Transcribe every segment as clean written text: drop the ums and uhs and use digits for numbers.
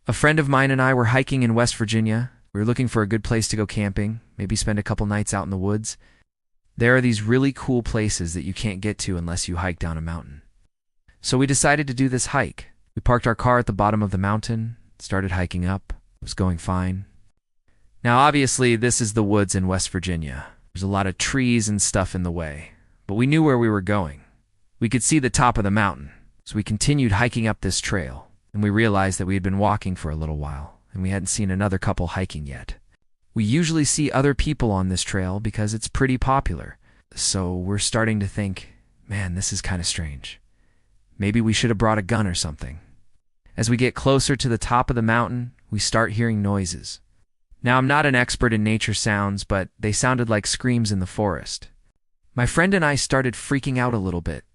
A friend of mine and I were hiking in West Virginia. We were looking for a good place to go camping, maybe spend a couple nights out in the woods. There are these really cool places that you can't get to unless you hike down a mountain. So we decided to do this hike. We parked our car at the bottom of the mountain, started hiking up. It was going fine. Now obviously this is the woods in West Virginia. There's a lot of trees and stuff in the way, but we knew where we were going. We could see the top of the mountain, so we continued hiking up this trail. And we realized that we had been walking for a little while, and we hadn't seen another couple hiking yet. We usually see other people on this trail because it's pretty popular, so we're starting to think, man, this is kind of strange. Maybe we should have brought a gun or something. As we get closer to the top of the mountain, we start hearing noises. Now, I'm not an expert in nature sounds, but they sounded like screams in the forest. My friend and I started freaking out a little bit.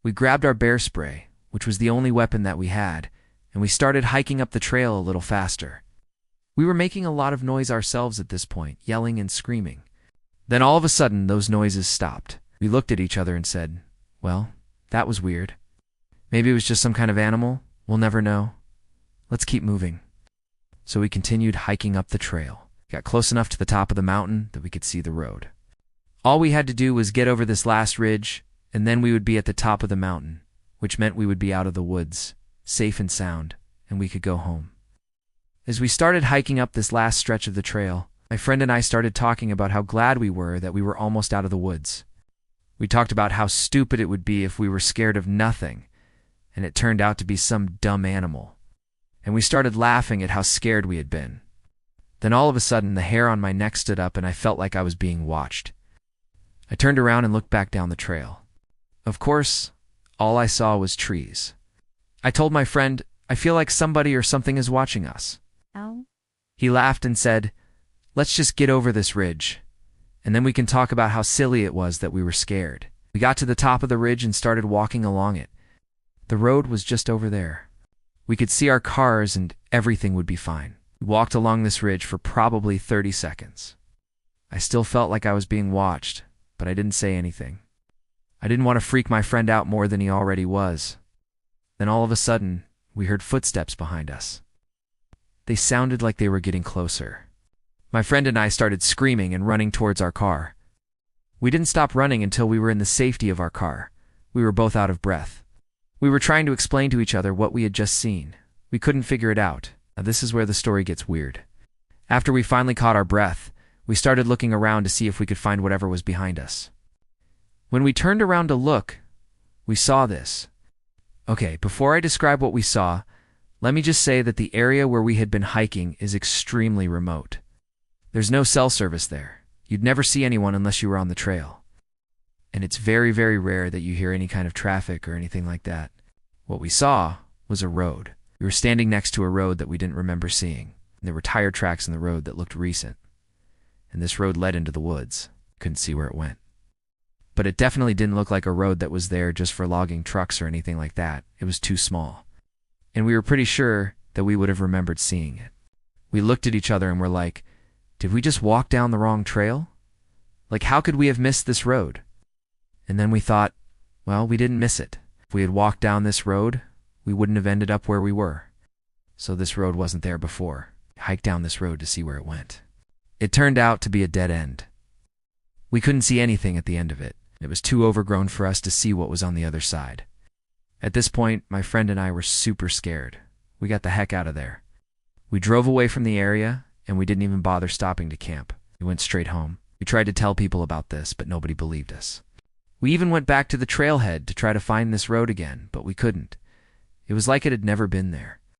We grabbed our bear spray, which was the only weapon that we had, and we started hiking up the trail a little faster. We were making a lot of noise ourselves at this point, yelling and screaming. Then all of a sudden, those noises stopped. We looked at each other and said, well, that was weird. Maybe it was just some kind of animal. We'll never know. Let's keep moving. So we continued hiking up the trail. Got close enough to the top of the mountain that we could see the road. All we had to do was get over this last ridge, and then we would be at the top of the mountain, which meant we would be out of the woods, safe and sound, and we could go home. As we started hiking up this last stretch of the trail, my friend and I started talking about how glad we were that we were almost out of the woods. We talked about how stupid it would be if we were scared of nothing, and it turned out to be some dumb animal. And we started laughing at how scared we had been. Then all of a sudden, the hair on my neck stood up and I felt like I was being watched. I turned around and looked back down the trail. Of course, all I saw was trees. I told my friend, I feel like somebody or something is watching us. Oh. He laughed and said, let's just get over this ridge, and then we can talk about how silly it was that we were scared. We got to the top of the ridge and started walking along it. The road was just over there. We could see our cars and everything would be fine. We walked along this ridge for probably 30 seconds. I still felt like I was being watched, but I didn't say anything. I didn't want to freak my friend out more than he already was. Then all of a sudden, we heard footsteps behind us. They sounded like they were getting closer. My friend and I started screaming and running towards our car. We didn't stop running until we were in the safety of our car. We were both out of breath. We were trying to explain to each other what we had just seen. We couldn't figure it out. Now this is where the story gets weird. After we finally caught our breath, we started looking around to see if we could find whatever was behind us. When we turned around to look, we saw this. Okay, before I describe what we saw, let me just say that the area where we had been hiking is extremely remote. There's no cell service there. You'd never see anyone unless you were on the trail. And it's very, very rare that you hear any kind of traffic or anything like that. What we saw was a road. We were standing next to a road that we didn't remember seeing. And there were tire tracks in the road that looked recent. And this road led into the woods. Couldn't see where it went. But it definitely didn't look like a road that was there just for logging trucks or anything like that. It was too small. And we were pretty sure that we would have remembered seeing it. We looked at each other and were like, did we just walk down the wrong trail? Like, how could we have missed this road? And then we thought, well, we didn't miss it. If we had walked down this road, we wouldn't have ended up where we were. So this road wasn't there before. We hiked down this road to see where it went. It turned out to be a dead end. We couldn't see anything at the end of it. It was too overgrown for us to see what was on the other side. At this point, my friend and I were super scared. We got the heck out of there. We drove away from the area, and we didn't even bother stopping to camp. We went straight home. We tried to tell people about this, but nobody believed us. We even went back to the trailhead to try to find this road again, but we couldn't. It was like it had never been there.